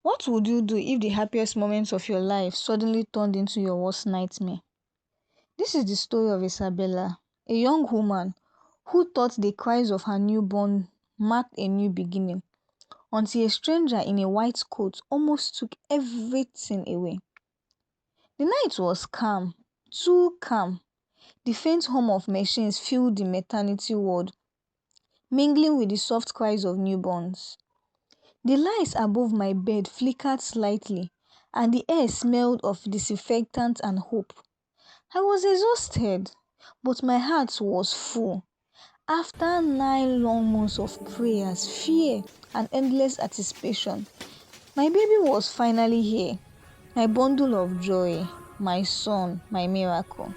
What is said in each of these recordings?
What would you do if the happiest moments of your life suddenly turned into your worst nightmare? This is the story of Isabella, a young woman who thought the cries of her newborn marked a new beginning until a stranger in a white coat almost took everything away. The night was calm, too calm. The faint hum of machines filled the maternity ward, mingling with the soft cries of newborns. The lights above my bed flickered slightly, and the air smelled of disinfectant and hope. I was exhausted, but my heart was full. After 9 long months of prayers, fear, and endless anticipation, my baby was finally here. My bundle of joy, my son, my miracle.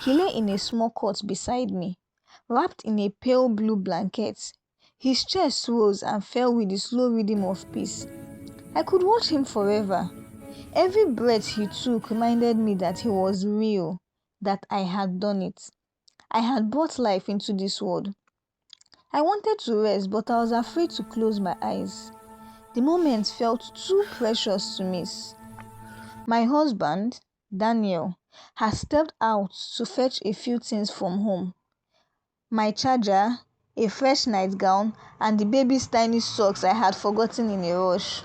He lay in a small cot beside me, wrapped in a pale blue blanket. His chest rose and fell with the slow rhythm of peace. I could watch him forever. Every breath he took reminded me that he was real, that I had done it. I had brought life into this world. I wanted to rest, but I was afraid to close my eyes. The moment felt too precious to miss. My husband, Daniel, has stepped out to fetch a few things from home. My charger, a fresh nightgown, and the baby's tiny socks I had forgotten in a rush.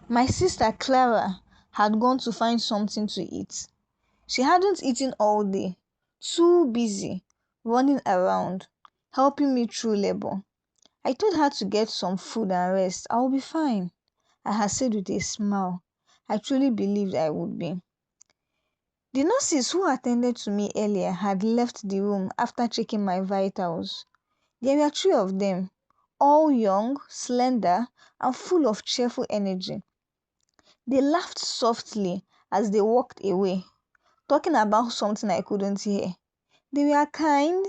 My sister Clara had gone to find something to eat. She hadn't eaten all day, too busy, running around, helping me through labor. I told her to get some food and rest. I'll be fine, I had said with a smile. I truly believed I would be. The nurses who attended to me earlier had left the room after checking my vitals. There were 3 of them, all young, slender, and full of cheerful energy. They laughed softly as they walked away, talking about something I couldn't hear. They were kind,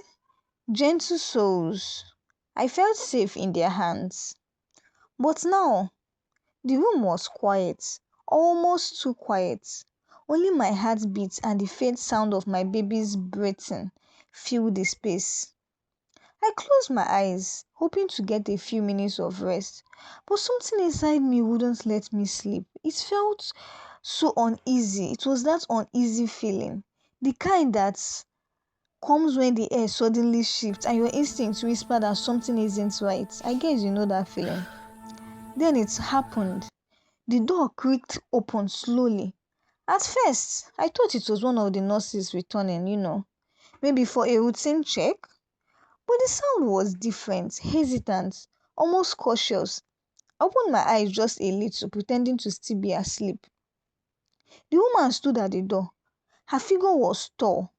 gentle souls. I felt safe in their hands. But now, the room was quiet, almost too quiet. Only my heartbeat and the faint sound of my baby's breathing filled the space. I closed my eyes, hoping to get a few minutes of rest, but something inside me wouldn't let me sleep. It felt so uneasy. It was that uneasy feeling, the kind that comes when the air suddenly shifts and your instincts whisper that something isn't right. I guess you know that feeling. Then it happened. The door creaked open slowly. At first, I thought it was one of the nurses returning, maybe for a routine check. But the sound was different, hesitant, almost cautious. I opened my eyes just a little, pretending to still be asleep. The woman stood at the door. Her figure was tall,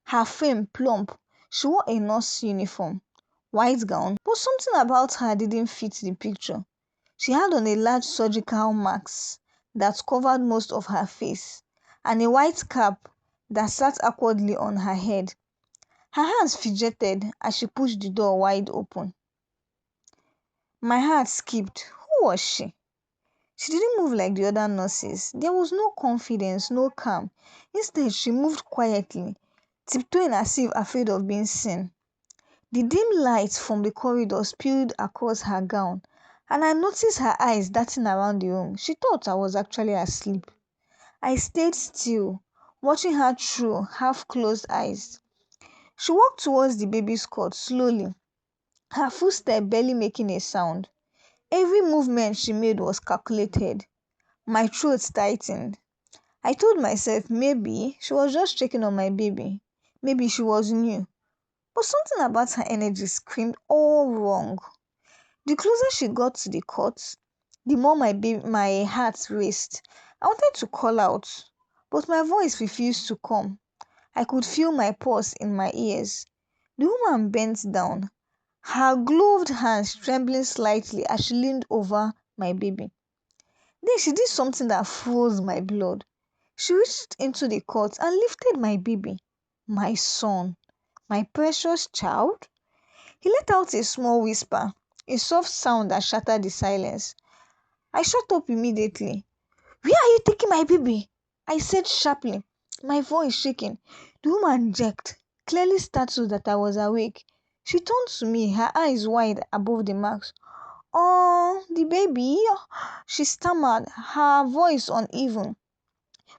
her frame plump. She wore a nurse uniform, white gown, but something about her didn't fit the picture. She had on a large surgical mask that covered most of her face, and a white cap that sat awkwardly on her head. Her hands fidgeted as she pushed the door wide open. My heart skipped. Who was she? She didn't move like the other nurses. There was no confidence, no calm. Instead, she moved quietly, tiptoeing as if afraid of being seen. The dim light from the corridor spilled across her gown, and I noticed her eyes darting around the room. She thought I was actually asleep. I stayed still, watching her through half-closed eyes. She walked towards the baby's cot slowly, her footstep barely making a sound. Every movement she made was calculated. My throat tightened. I told myself maybe she was just checking on my baby. Maybe she was new. But something about her energy screamed all wrong. The closer she got to the cot, the more my heart raced. I wanted to call out, but my voice refused to come. I could feel my pulse in my ears. The woman bent down, her gloved hands trembling slightly as she leaned over my baby. Then she did something that froze my blood. She reached into the cot and lifted my baby, my son, my precious child. He let out a small whisper, a soft sound that shattered the silence. I shut up immediately. "Where are you taking my baby?" I said sharply, my voice shaking. The woman jerked, clearly startled that I was awake. She turned to me, her eyes wide above the mask. "Oh, the baby?" She stammered, her voice uneven.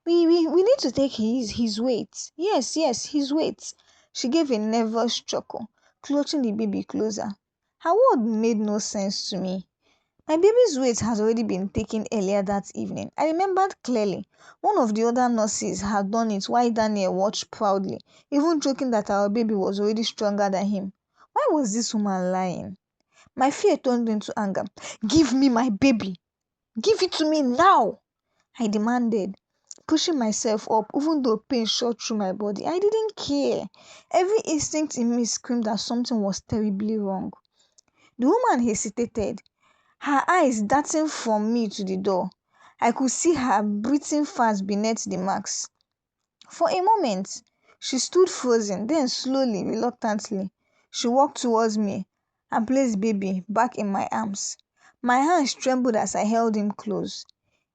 We need to take his weight. Yes, yes, his weight." She gave a nervous chuckle, clutching the baby closer. Her word made no sense to me. My baby's weight had already been taken earlier that evening. I remembered clearly. One of the other nurses had done it while Daniel watched proudly, even joking that our baby was already stronger than him. Why was this woman lying? My fear turned into anger. "Give me my baby! Give it to me now!" I demanded, pushing myself up even though pain shot through my body. I didn't care. Every instinct in me screamed that something was terribly wrong. The woman hesitated, her eyes darting from me to the door. I could see her breathing fast beneath the mask. For a moment, she stood frozen, then slowly, reluctantly, she walked towards me and placed baby back in my arms. My hands trembled as I held him close,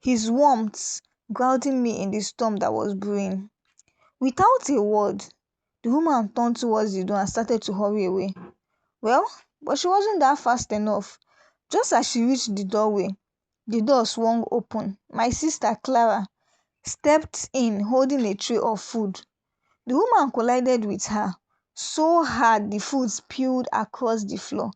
his warmth grounding me in the storm that was brewing. Without a word, the woman turned towards the door and started to hurry away. Well, but she wasn't that fast enough. Just as she reached the doorway, the door swung open. My sister, Clara, stepped in holding a tray of food. The woman collided with her so hard the food spilled across the floor.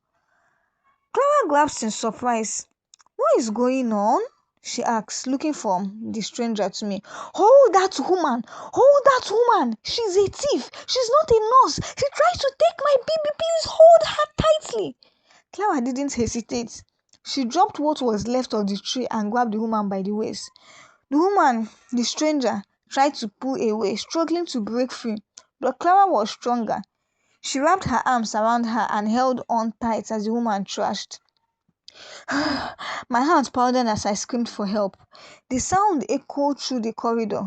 Clara gasped in surprise. "What is going on?" she asked, looking from the stranger to me. "Hold that woman! Hold that woman! She's a thief! She's not a nurse! She tried to take my baby! Please hold her tightly!" Clara didn't hesitate. She dropped what was left of the tray and grabbed the woman by the waist. The woman, the stranger, tried to pull away, struggling to break free, but Clara was stronger. She wrapped her arms around her and held on tight as the woman thrashed. My heart pounded as I screamed for help. The sound echoed through the corridor.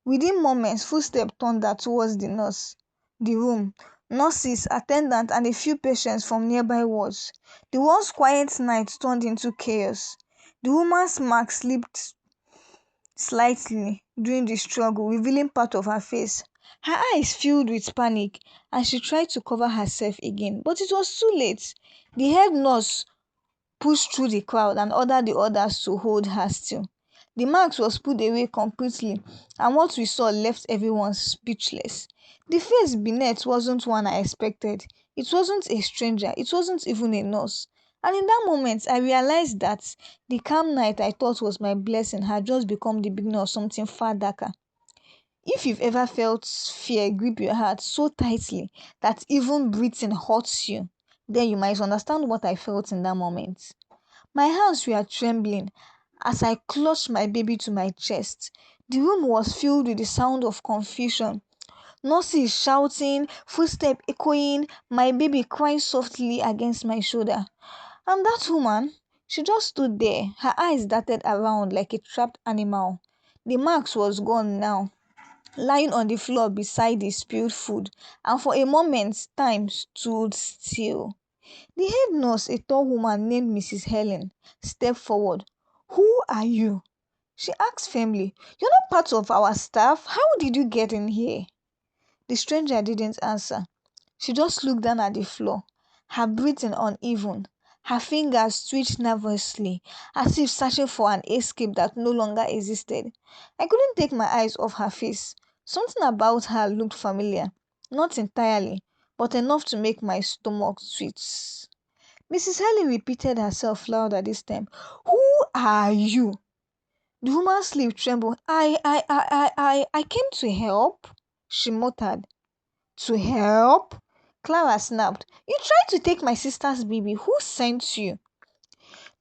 Within moments, footsteps thundered towards the room. Nurses, attendants, and a few patients from nearby wards. The once quiet night turned into chaos. The woman's mask slipped slightly during the struggle, revealing part of her face. Her eyes filled with panic, and she tried to cover herself again, but it was too late. The head nurse pushed through the crowd and ordered the others to hold her still. The mask was put away completely, and what we saw left everyone speechless. The face beneath wasn't one I expected. It wasn't a stranger, it wasn't even a nurse. And in that moment, I realized that the calm night I thought was my blessing had just become the beginning of something far darker. If you've ever felt fear grip your heart so tightly that even breathing hurts you, then you might understand what I felt in that moment. My hands were trembling as I clutched my baby to my chest. The room was filled with the sound of confusion. Nurses shouting, footsteps echoing, my baby crying softly against my shoulder. And that woman, she just stood there, her eyes darted around like a trapped animal. The mask was gone now, lying on the floor beside the spilled food, and for a moment time stood still. The head nurse, a tall woman named Mrs. Helen, stepped forward. "Who are you?" she asked firmly. "You're not part of our staff. How did you get in here?" The stranger didn't answer. She just looked down at the floor, her breathing uneven. Her fingers twitched nervously, as if searching for an escape that no longer existed. I couldn't take my eyes off her face. Something about her looked familiar. Not entirely, but enough to make my stomach twitch. Mrs. Helen repeated herself louder this time. "Who are you?" The woman's lip trembled. I came to help," she muttered. "To help?" Clara snapped. "You tried to take my sister's baby. Who sent you?"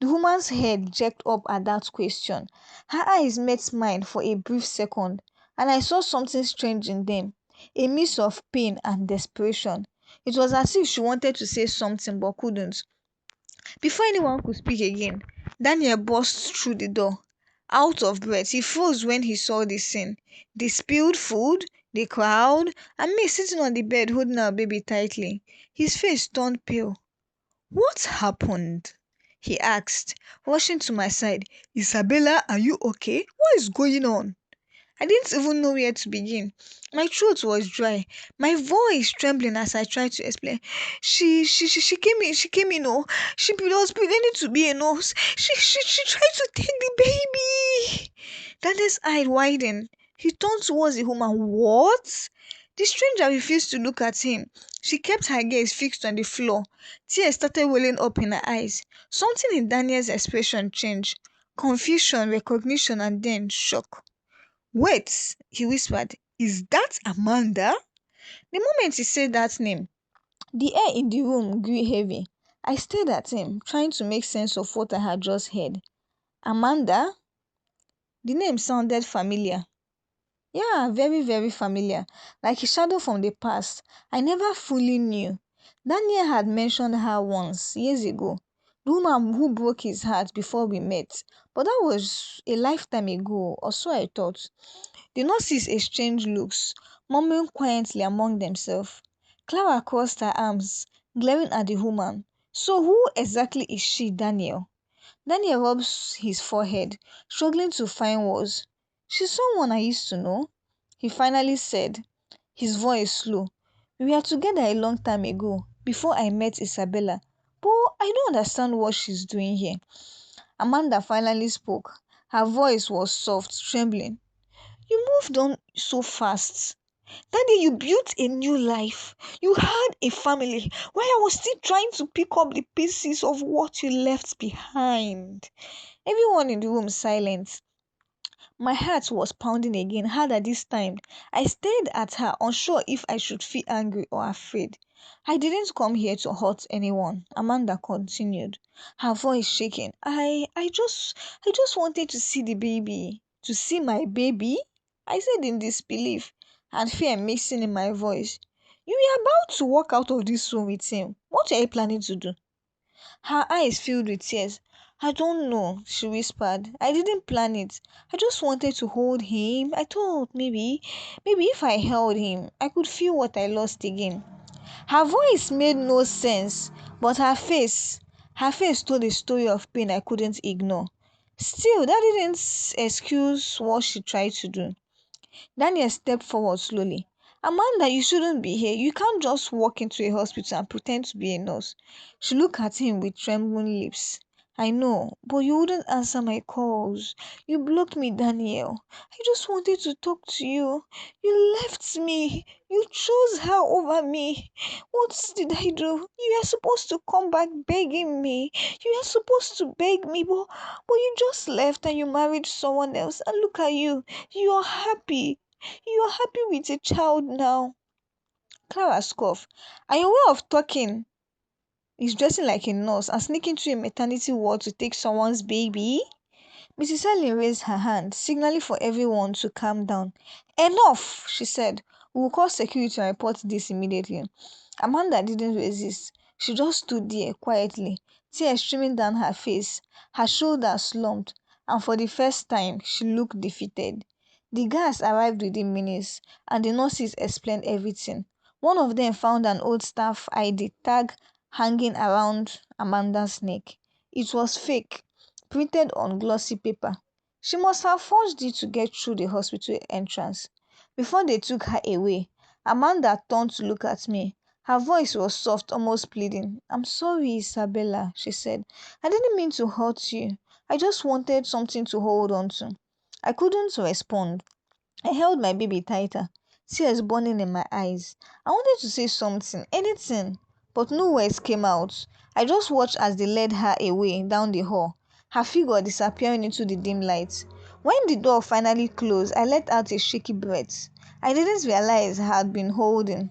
The woman's head jerked up at that question. Her eyes met mine for a brief second, and I saw something strange in them, a mix of pain and desperation. It was as if she wanted to say something but couldn't. Before anyone could speak again, Daniel burst through the door. Out of breath, he froze when he saw the scene. The spilled food, the crowd, and me sitting on the bed holding our baby tightly. His face turned pale. "What happened?" he asked, rushing to my side. "Isabella, are you okay? What is going on?" I didn't even know where to begin. My throat was dry, my voice trembling as I tried to explain. She came in. She came in. Oh, she was pretending to be a nurse. She tried to take the baby. Daniel's eye widened. He turned towards the woman. What? The stranger refused to look at him. She kept her gaze fixed on the floor. Tears started welling up in her eyes. Something in Daniel's expression changed. Confusion, recognition, and then shock. Wait, he whispered. Is that Amanda? The moment he said that name, the air in the room grew heavy. I stared at him, trying to make sense of what I had just heard. Amanda? The name sounded familiar. Yeah, very, very familiar. Like a shadow from the past. I never fully knew. Daniel had mentioned her once, years ago. The woman who broke his heart before we met. But that was a lifetime ago, or so I thought. The nurses exchanged looks, murmuring quietly among themselves. Clara crossed her arms, glaring at the woman. So who exactly is she, Daniel? Daniel rubs his forehead, struggling to find words. She's someone I used to know, he finally said, his voice slow. We were together a long time ago, before I met Isabella. But I don't understand what she's doing here. Amanda finally spoke. Her voice was soft, trembling. You moved on so fast. Daddy, you built a new life. You had a family while I was still trying to pick up the pieces of what you left behind. Everyone in the room silent. My heart was pounding again, harder this time. I stared at her, unsure if I should feel angry or afraid. I didn't come here to hurt anyone, Amanda continued, her voice shaking. I just wanted to see the baby. To see my baby? I said in disbelief, and fear mixing in my voice. You were about to walk out of this room with him. What are you planning to do? Her eyes filled with tears. I don't know, she whispered. I didn't plan it. I just wanted to hold him. I thought maybe if I held him, I could feel what I lost again. Her voice made no sense, but her face told a story of pain I couldn't ignore. Still, that didn't excuse what she tried to do. Daniel stepped forward slowly. Amanda, you shouldn't be here. You can't just walk into a hospital and pretend to be a nurse. She looked at him with trembling lips. I know, but you wouldn't answer my calls. You blocked me, Daniel. I just wanted to talk to you. You left me. You chose her over me. What did I do? You were supposed to come back begging me. You were supposed to beg me, but you just left and you married someone else. And look at you. You are happy. You are happy with a child now. Clara scoffed. Are you aware of talking? He's dressing like a nurse and sneaking to a maternity ward to take someone's baby? Mrs. Ellen raised her hand, signaling for everyone to calm down. Enough, she said. We will call security and report this immediately. Amanda didn't resist. She just stood there quietly, tears streaming down her face. Her shoulders slumped, and for the first time, she looked defeated. The guards arrived within minutes, and the nurses explained everything. One of them found an old staff ID tag hanging around Amanda's neck. It was fake, printed on glossy paper. She must have forged it to get through the hospital entrance. Before they took her away, Amanda turned to look at me. Her voice was soft, almost pleading. I'm sorry, Isabella, she said. I didn't mean to hurt you. I just wanted something to hold on to. I couldn't respond. I held my baby tighter, tears burning in my eyes. I wanted to say something, anything, but no words came out. I just watched as they led her away down the hall, her figure disappearing into the dim light. When the door finally closed, I let out a shaky breath. I didn't realize I had been holding.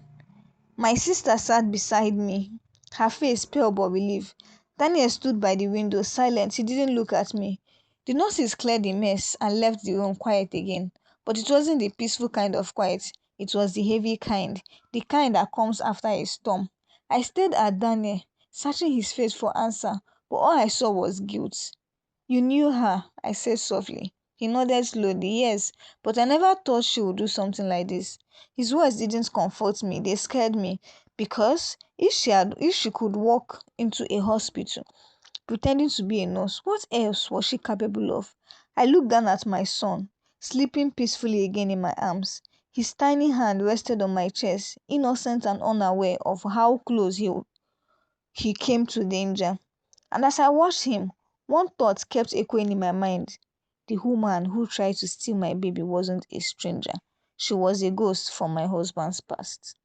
My sister sat beside me, her face pale but relieved. Daniel stood by the window, silent. He didn't look at me. The nurses cleared the mess and left the room quiet again. But it wasn't the peaceful kind of quiet. It was the heavy kind, the kind that comes after a storm. I stared at Daniel, searching his face for answer, but all I saw was guilt. You knew her, I said softly. He nodded slowly. Yes, but I never thought she would do something like this. His words didn't comfort me, they scared me. Because if she could walk into a hospital pretending to be a nurse, what else was she capable of? I looked down at my son. sleeping peacefully again in my arms. His tiny hand rested on my chest, innocent and unaware of how close he came to danger. And as I watched him, one thought kept echoing in my mind. The woman who tried to steal my baby wasn't a stranger. She was a ghost from my husband's past.